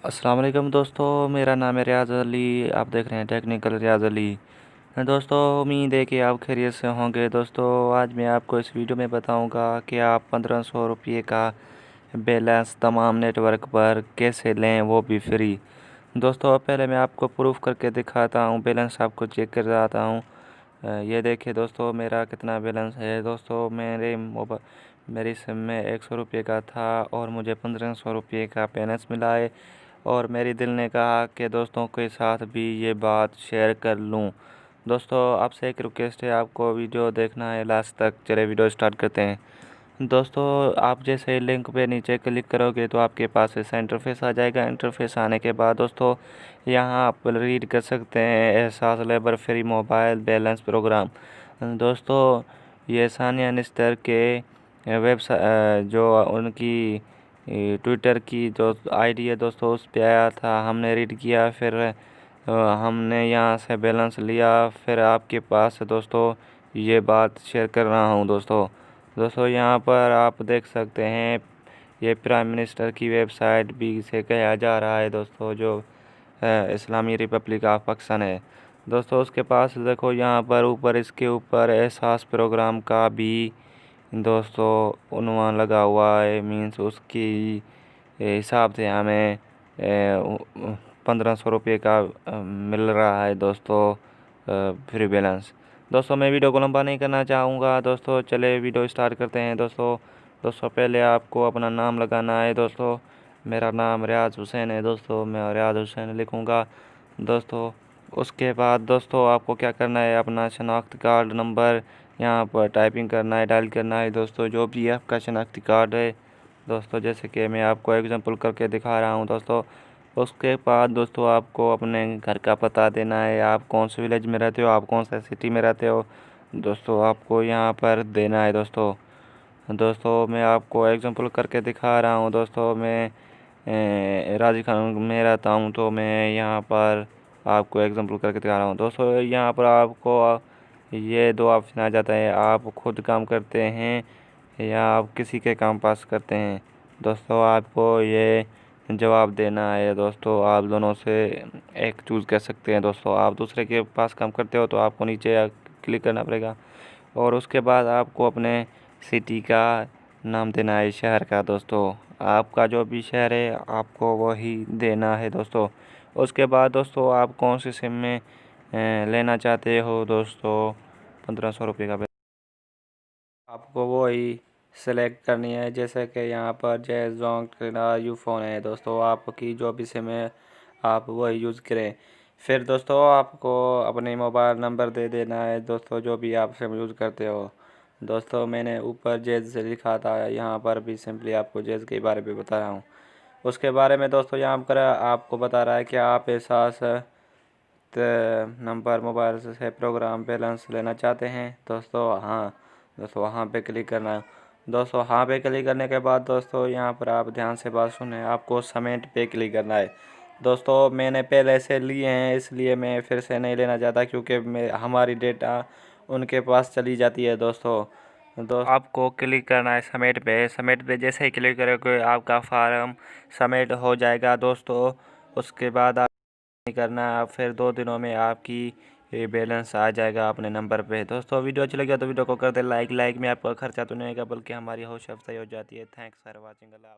अस्सलाम वालेकुम दोस्तों, मेरा नाम है रियाज़ अली। आप देख रहे हैं टेक्निकल रियाज़ अली। दोस्तों, उम्मीद है कि आप खैरियत से होंगे। दोस्तों, आज मैं आपको इस वीडियो में बताऊंगा कि आप 1500 रुपये का बैलेंस तमाम नेटवर्क पर कैसे लें, वो भी फ्री। दोस्तों, पहले मैं आपको प्रूफ करके दिखाता हूँ, बैलेंस आपको चेक कराता हूँ। ये देखिए दोस्तों, मेरा कितना बैलेंस है। दोस्तों, मेरी सिम में 100 रुपये का था और मुझे 1500 रुपये का बैलेंस मिला है। और मेरे दिल ने कहा कि दोस्तों के साथ भी ये बात शेयर कर लूं। दोस्तों, आपसे एक रिक्वेस्ट है, आपको वीडियो देखना है लास्ट तक। चले वीडियो स्टार्ट करते हैं। दोस्तों, आप जैसे लिंक पे नीचे क्लिक करोगे तो आपके पास ऐसा इंटरफेस आ जाएगा। इंटरफेस आने के बाद दोस्तों, यहाँ आप रीड कर सकते हैं Ehsaas labour free mobile balance programme. दोस्तों, ये सानिया निस्तर के वेबसाइट जो उनकी ट्विटर की जो आईडी है दोस्तों, उस पे आया था। हमने रीड किया, फिर हमने यहाँ से बैलेंस लिया। फिर आपके पास दोस्तों ये बात शेयर कर रहा हूँ। दोस्तों यहाँ पर आप देख सकते हैं, ये प्राइम मिनिस्टर की वेबसाइट भी से कहा जा रहा है दोस्तों, जो इस्लामी रिपब्लिक ऑफ पाकिस्तान है। दोस्तों, उसके पास देखो, यहाँ पर ऊपर इसके ऊपर एहसास प्रोग्राम का भी दोस्तों उन्वान लगा हुआ है। मीन्स उसकी हिसाब से हमें 1500 रुपये का मिल रहा है दोस्तों फ्री बैलेंस। दोस्तों, मैं वीडियो को लंबा नहीं करना चाहूँगा। दोस्तों, चले वीडियो स्टार्ट करते हैं। दोस्तों पहले आपको अपना नाम लगाना है। दोस्तों, मेरा नाम रियाज़ हुसैन है। दोस्तों, मैं रियाज़ हुसैन लिखूँगा। दोस्तों, उसके बाद दोस्तों आपको क्या करना है, अपना शनाख्ती कार्ड नंबर यहाँ पर टाइपिंग करना है, डायल करना है। दोस्तों, जो भी आपका शनाख्ती कार्ड है दोस्तों, जैसे कि मैं आपको एग्जांपल करके दिखा रहा हूँ दोस्तों। उसके बाद दोस्तों आपको अपने घर का पता देना है, आप कौन से विलेज में रहते हो, आप कौन सा सिटी में रहते हो दोस्तों, आपको यहाँ पर देना है। दोस्तों मैं आपको एग्जांपल करके दिखा रहा हूँ। दोस्तों, मैं राजस्थान में रहता हूँ, तो मैं यहाँ पर आपको एग्जांपल करके दिखा रहा हूँ। दोस्तों, यहाँ पर आपको ये दो ऑप्शन आ जाता है, आप खुद काम करते हैं या आप किसी के काम पास करते हैं। दोस्तों, आपको ये जवाब देना है। दोस्तों, आप दोनों से एक चूज़ कर सकते हैं। दोस्तों, आप दूसरे के पास काम करते हो तो आपको नीचे क्लिक करना पड़ेगा और उसके बाद आपको अपने सिटी का नाम देना है, शहर का। दोस्तों, आपका जो भी शहर है आपको वही देना है। दोस्तों, उसके बाद दोस्तों आप कौन सी सिम में लेना चाहते हो दोस्तों 1500 रुपये का आपको वही सेलेक्ट करनी है। जैसे कि यहाँ पर जैज़ोंग यूफ़ोन है दोस्तों, आपकी जो भी सिम है आप वही यूज़ करें। फिर दोस्तों आपको अपने मोबाइल नंबर दे देना है दोस्तों, जो भी आप सिम यूज़ करते हो। दोस्तों, मैंने ऊपर जैज़ से लिखा था, यहाँ पर भी सिंपली आपको जैज़ के बारे में बता रहा हूँ। उसके बारे में दोस्तों यहाँ पर आपको बता रहा है कि आप एहसास नंबर मोबाइल से प्रोग्राम बैलेंस लेना चाहते हैं दोस्तों। हाँ दोस्तों, वहाँ पे क्लिक करना है। दोस्तों, हाँ पे क्लिक करने के बाद दोस्तों यहाँ पर आप ध्यान से बात सुने, आपको सबमिट पे क्लिक करना है। दोस्तों, मैंने पहले से लिए हैं, इसलिए मैं फिर से नहीं लेना चाहता, क्योंकि हमारी डेटा उनके पास चली जाती है। दोस्तों आपको क्लिक करना है सबमिट पे जैसे ही क्लिक करोगे आपका फार्म सबमिट हो जाएगा। दोस्तों, उसके बाद नहीं करना, आप फिर 2 दिनों में आपकी ये बैलेंस आ जाएगा अपने नंबर पे। दोस्तों, वीडियो अच्छी लगी तो वीडियो को कर दे लाइक में आपका खर्चा तो नहीं आएगा, बल्कि हमारी हौसला अफजाई हो जाती है। Thanks for watching. अल्लाह।